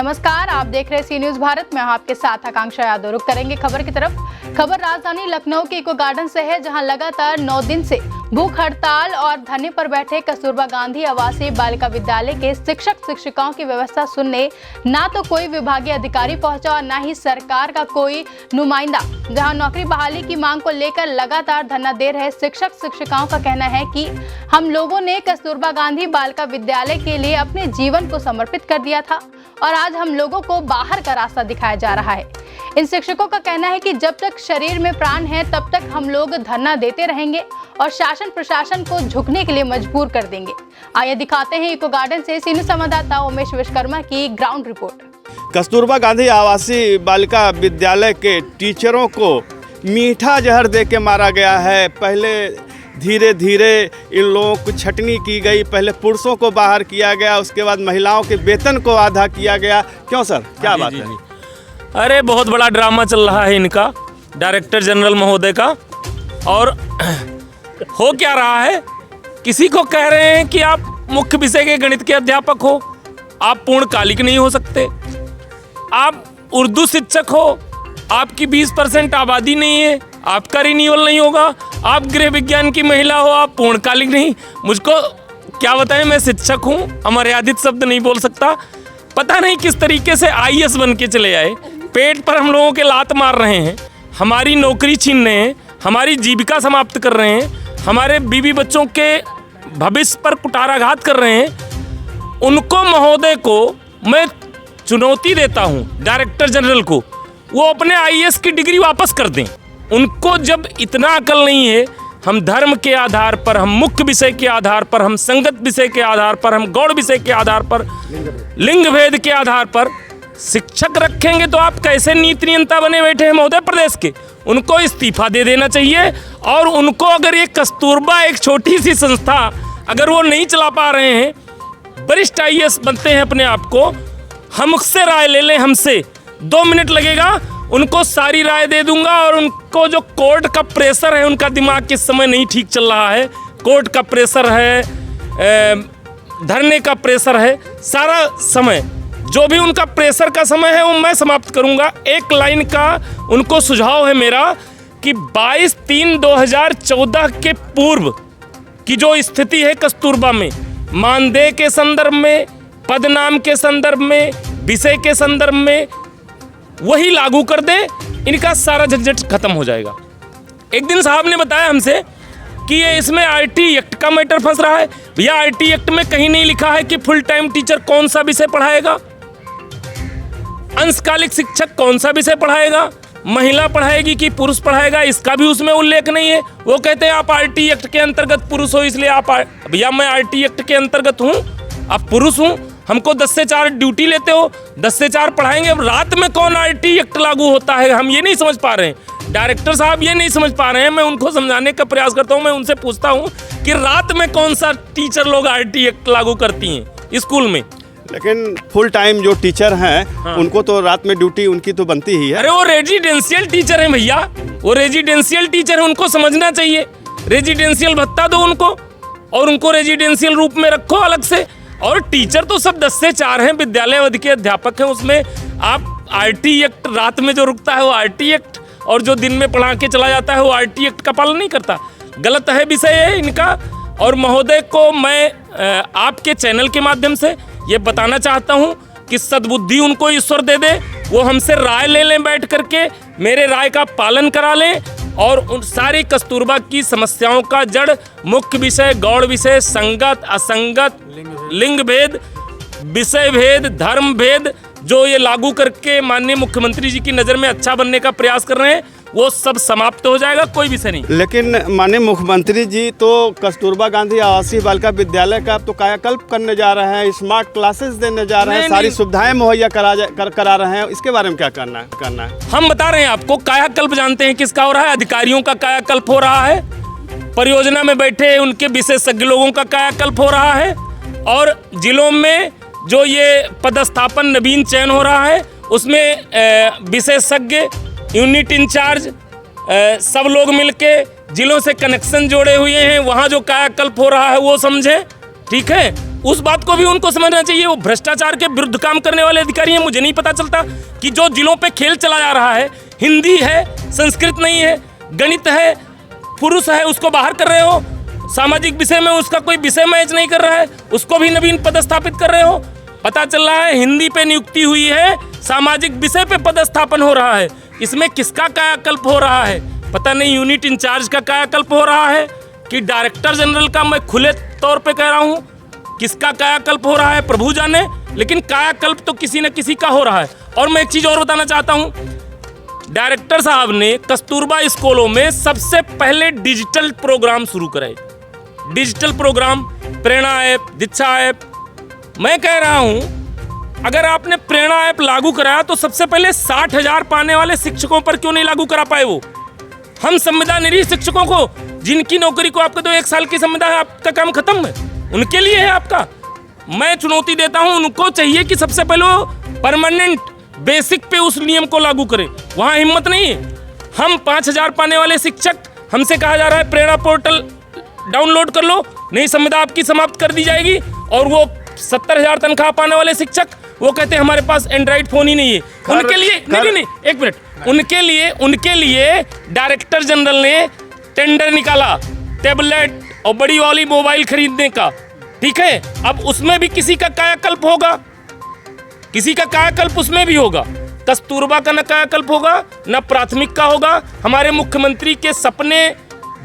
नमस्कार, आप देख रहे हैं सी न्यूज भारत में। आपके साथ आकांक्षा यादव। रुक करेंगे खबर की तरफ। खबर राजधानी लखनऊ के इको गार्डन से है, जहां लगातार 9 दिन से भूख हड़ताल और धरने पर बैठे कस्तूरबा गांधी आवासीय बालिका विद्यालय के शिक्षक शिक्षिकाओं की व्यवस्था सुनने ना तो कोई विभागीय अधिकारी पहुंचा और ना ही सरकार का कोई नुमाइंदा। जहां नौकरी बहाली की मांग को लेकर लगातार धरना दे रहे शिक्षक शिक्षिकाओं का कहना है कि हम लोगों ने कस्तूरबा गांधी बालिका विद्यालय के लिए अपने जीवन को समर्पित कर दिया था और आज हम लोगों को बाहर का रास्ता दिखाया जा रहा है। इन शिक्षकों का कहना है कि जब तक शरीर में प्राण है तब तक हम लोग धरना देते रहेंगे और शासन प्रशासन को झुकने के लिए मजबूर कर देंगे। आइए दिखाते हैं इको गार्डन से सी न्यूज संवाददाता उमेश विश्वकर्मा की ग्राउंड रिपोर्ट। कस्तूरबा गांधी आवासीय बालिका विद्यालय के टीचरों को मीठा जहर दे के मारा गया है। पहले धीरे धीरे इन लोगों को छटनी की गई। पहले पुरुषों को बाहर किया गया, उसके बाद महिलाओं के वेतन को आधा किया गया। क्यों सर, क्या बात है? अरे बहुत बड़ा ड्रामा चल रहा है इनका, डायरेक्टर जनरल महोदय का। और हो क्या रहा है, किसी को कह रहे हैं कि आप मुख्य विषय के गणित के अध्यापक हो, आप पूर्णकालिक नहीं हो सकते। आप उर्दू शिक्षक हो, आपकी 20% आबादी नहीं है, आपका रिन्यूअल नहीं होगा। आप गृह विज्ञान की महिला हो, आप पूर्णकालिक नहीं। मुझको क्या बताएं, मैं शिक्षक हूँ, अमर्यादित शब्द नहीं बोल सकता। पता नहीं किस तरीके से IAS बन के चले आए। पेट पर हम लोगों के लात मार रहे हैं, हमारी नौकरी छीन रहे हैं, हमारी जीविका समाप्त कर रहे हैं, हमारे बीवी बच्चों के भविष्य पर कुठाराघात कर रहे हैं। उनको महोदय को मैं चुनौती देता हूँ, डायरेक्टर जनरल को, वो अपने IAS की डिग्री वापस कर दें। उनको जब इतना अकल नहीं है, हम धर्म के आधार पर, हम मुख्य विषय के आधार पर, हम संगत विषय के आधार पर, हम गौड़ विषय के आधार पर, लिंग भेद के आधार पर शिक्षक रखेंगे तो आप कैसे नीति नियंता बने बैठे हैं महोदय प्रदेश के? उनको इस्तीफा दे देना चाहिए। और उनको अगर ये कस्तूरबा एक छोटी सी संस्था अगर वो नहीं चला पा रहे हैं, वरिष्ठ IAS बनते हैं अपने आप को, हमसे राय ले लें, हमसे 2 मिनट लगेगा, उनको सारी राय दे दूंगा। और उनको जो कोर्ट का प्रेशर है, उनका दिमाग किस समय नहीं ठीक चल रहा है, कोर्ट का प्रेशर है, धरने का प्रेशर है, सारा समय जो भी उनका प्रेशर का समय है वो मैं समाप्त करूंगा। एक लाइन का उनको सुझाव है मेरा कि 22/3/2014 के पूर्व की जो स्थिति है कस्तूरबा में, मानदेय के संदर्भ में, पदनाम के संदर्भ में, विषय के संदर्भ में, वही लागू कर दे, इनका सारा झंझट खत्म हो जाएगा। एक दिन साहब ने बताया हमसे कि ये इसमें RT एक्ट का मैटर फंस रहा है। भैया RT एक्ट में कहीं नहीं लिखा है कि फुल टाइम टीचर कौन सा विषय पढ़ाएगा, अंशकालिक शिक्षक कौन सा विषय पढ़ाएगा, महिला पढ़ाएगी कि पुरुष पढ़ाएगा, इसका भी उसमें उल्लेख नहीं है। वो कहते हैं आप RT एक्ट के अंतर्गत पुरुष हो इसलिए आप। भैया मैं RT एक्ट के अंतर्गत हूँ, आप पुरुष हूँ, हमको 10 से 4 ड्यूटी लेते हो, 10 से 4 पढ़ाएंगे। अब रात में कौन RT एक्ट लागू होता है, हम ये नहीं समझ पा रहे हैं। डायरेक्टर साहब ये नहीं समझ पा रहे हैं। मैं उनको समझाने का प्रयास करता हूँ। मैं उनसे पूछता हूँ कि रात में कौन सा टीचर लोग RT एक्ट लागू करती हैं स्कूल में? लेकिन फुल टाइम जो टीचर हैं उनको तो रात में ड्यूटी उनकी तो बनती ही है। अरे वो रेजिडेंशियल टीचर है भैया, वो रेजिडेंशियल टीचर है, उनको समझना चाहिए। रेजिडेंशियल भत्ता दो उनको और उनको रेजिडेंशियल रूप में रखो अलग से। और टीचर तो सब 10 से 4 हैं, विद्यालय अवधि के अध्यापक हैं। उसमें आप RT एक्ट रात में जो रुकता है वो RT एक्ट, और जो दिन में पढ़ा के चला जाता है वो RT एक्ट का पालन नहीं करता। गलत है विषय है इनका। और महोदय को मैं आपके चैनल के माध्यम से ये बताना चाहता हूँ कि सद्बुद्धि उनको ईश्वर दे दे, वो हमसे राय ले लें बैठ करके, मेरे राय का पालन करा लें और उन सारी कस्तूरबा की समस्याओं का जड़, मुख्य विषय, गौड़ विषय, संगत, असंगत, लिंग भेद, विषय भेद, धर्म भेद, जो ये लागू करके माननीय मुख्यमंत्री जी की नज़र में अच्छा बनने का प्रयास कर रहे हैं, वो सब समाप्त हो जाएगा, कोई विषय नहीं। लेकिन माननीय मुख्यमंत्री जी तो कस्तूरबा गांधी आवासीय बालिका विद्यालय का तो कायाकल्प करने जा रहे हैं, स्मार्ट क्लासेस देने जा रहे हैं, सारी सुविधाएं मुहैया करा रहे हैं। इसके बारे में क्या करना है? हम बता रहे हैं आपको, कायाकल्प जानते हैं किसका हो रहा है? अधिकारियों का कायाकल्प हो रहा है, परियोजना में बैठे उनके विशेषज्ञ लोगों का कायाकल्प हो रहा है, और जिलों में जो ये पदस्थापन नवीन चयन हो रहा है उसमें विशेषज्ञ, यूनिट इंचार्ज, सब लोग मिलके जिलों से कनेक्शन जोड़े हुए हैं, वहाँ जो कायाकल्प हो रहा है वो समझें, ठीक है। उस बात को भी उनको समझना चाहिए। वो भ्रष्टाचार के विरुद्ध काम करने वाले अधिकारी हैं। मुझे नहीं पता चलता कि जो जिलों पे खेल चला जा रहा है, हिंदी है, संस्कृत नहीं है, गणित है, पुरुष है, उसको बाहर कर रहे हो। सामाजिक विषय में उसका कोई विषय मैच नहीं कर रहा है, उसको भी नवीन पदस्थापित कर रहे हो। पता चल रहा है हिंदी पे नियुक्ति हुई है, सामाजिक विषय पे पदस्थापन हो रहा है। इसमें किसका कायाकल्प हो रहा है पता नहीं। यूनिट इंचार्ज का कायाकल्प हो रहा है कि डायरेक्टर जनरल का, मैं खुले तौर पे कह रहा हूँ, किसका कायाकल्प हो रहा है प्रभु जाने, लेकिन कायाकल्प तो किसी न किसी का हो रहा है। और मैं एक चीज़ और बताना चाहता हूँ, डायरेक्टर साहब ने कस्तूरबा स्कूलों में सबसे पहले डिजिटल प्रोग्राम शुरू कराए। डिजिटल प्रोग्राम, प्रेरणा ऐप, दीक्षा ऐप। मैं कह रहा हूं अगर आपने प्रेरणा ऐप लागू कराया तो सबसे पहले 60,000 पाने वाले शिक्षकों पर क्यों नहीं लागू करा पाए? वो हम संविदानिधि शिक्षकों को, जिनकी नौकरी को आपका तो 1 साल की संविदा है, आपका काम खत्म है, उनके लिए है आपका। मैं चुनौती देता हूं, उनको चाहिए कि सबसे पहले वो परमानेंट बेसिक पे उस नियम को लागू करें। वहां हिम्मत नहीं है। हम 5,000 पाने वाले शिक्षक, हमसे कहा जा रहा है प्रेरणा पोर्टल डाउनलोड कर लो, नहीं संविदा आपकी समाप्त कर दी जाएगी। और वो 70,000 तनख्वाह पाने वाले शिक्षक, वो कहते हैं हमारे पास एंड्रॉइड फोन ही नहीं है। उनके लिए नहीं, एक मिनट, उनके लिए डायरेक्टर जनरल ने टेंडर निकाला टैबलेट और बड़ी वाली मोबाइल खरीदने का, ठीक है। अब उसमें भी किसी का कायाकल्प होगा, किसी का कायाकल्प उसमें भी होगा। कस्तूरबा का न कायाकल्प होगा, न प्राथमिक का होगा। हमारे मुख्यमंत्री के सपने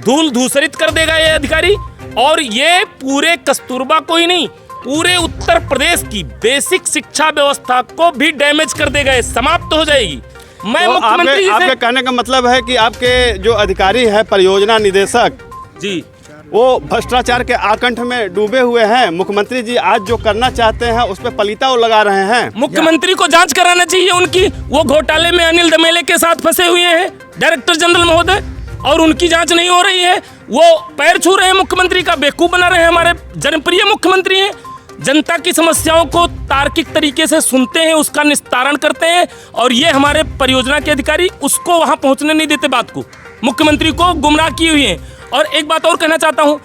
धूल धूसरित कर देगा ये अधिकारी। और ये पूरे कस्तूरबा को ही नहीं, पूरे उत्तर प्रदेश की बेसिक शिक्षा व्यवस्था को भी डैमेज कर देगा, समाप्त हो जाएगी। मैं तो मुख्यमंत्री आपके कहने का मतलब है कि आपके जो अधिकारी है, परियोजना निदेशक जी, वो भ्रष्टाचार के आकंठ में डूबे हुए हैं। मुख्यमंत्री जी आज जो करना चाहते हैं उस पर पलीता लगा रहे हैं। मुख्यमंत्री को जांच कराना चाहिए उनकी। वो घोटाले में अनिल दमेले के साथ फंसे हुए हैं डायरेक्टर जनरल महोदय, और उनकी जांच नहीं हो रही है। वो पैर छू रहे हैं मुख्यमंत्री का, बेवकूफ बना रहे हैं। हमारे जनप्रिय मुख्यमंत्री हैं, जनता की समस्याओं को तार्किक तरीके से सुनते हैं, उसका निस्तारण करते हैं। और ये हमारे परियोजना के अधिकारी उसको वहां पहुंचने नहीं देते, बात को, मुख्यमंत्री को गुमराह किए हुए हैं। और एक बात और कहना चाहता हूं,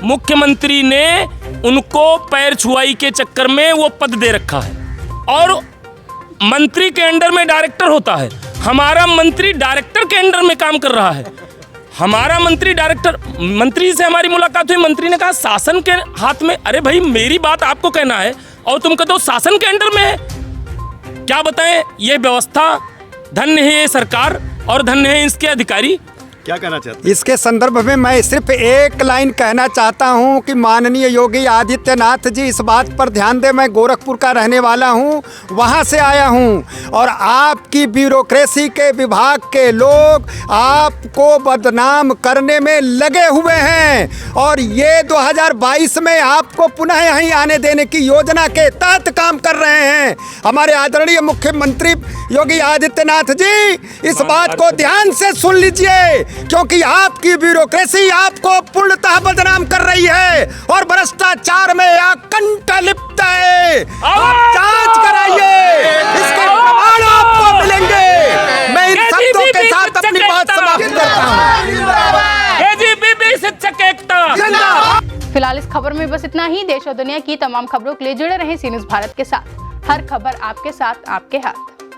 मुख्यमंत्री ने उनको पैर छुआई के चक्कर में वो पद दे रखा है, और मंत्री के अंडर में डायरेक्टर होता है। हमारा मंत्री डायरेक्टर के अंडर में काम कर रहा है। हमारा मंत्री डायरेक्टर, मंत्री से हमारी मुलाकात हुई, मंत्री ने कहा शासन के हाथ में। अरे भाई, मेरी बात आपको कहना है और तुम कहते हो शासन के अंडर में है। क्या बताएं, ये व्यवस्था, धन्य है ये सरकार और धन्य है इसके अधिकारी। क्या कहना चाहते हैं? इसके संदर्भ में मैं सिर्फ एक लाइन कहना चाहता हूं कि माननीय योगी आदित्यनाथ जी इस बात पर ध्यान दें। मैं गोरखपुर का रहने वाला हूं, वहां से आया हूं, और आपकी ब्यूरोक्रेसी के विभाग के लोग आपको बदनाम करने में लगे हुए हैं। और ये 2022 में आपको पुनः यहीं आने देने की योजना के तहत काम कर रहे हैं। हमारे आदरणीय मुख्यमंत्री योगी आदित्यनाथ जी, इस बात को ध्यान से सुन लीजिए, क्योंकि आपकी ब्यूरोक्रेसी आपको पूर्णतः बदनाम कर रही है और भ्रष्टाचार में आकंठ लिप्त है। आप जांच कराइए, इसके प्रमाण आपको मिलेंगे। मैं इन शब्दों के साथ अपनी बात समाप्त करता हूं। एजीपीबी शिक्षक एकता। फिलहाल इस खबर में बस इतना ही। देश और दुनिया की तमाम खबरों के लिए जुड़े रहें सी न्यूज़ भारत के साथ। हर खबर आपके साथ, आपके हाथ।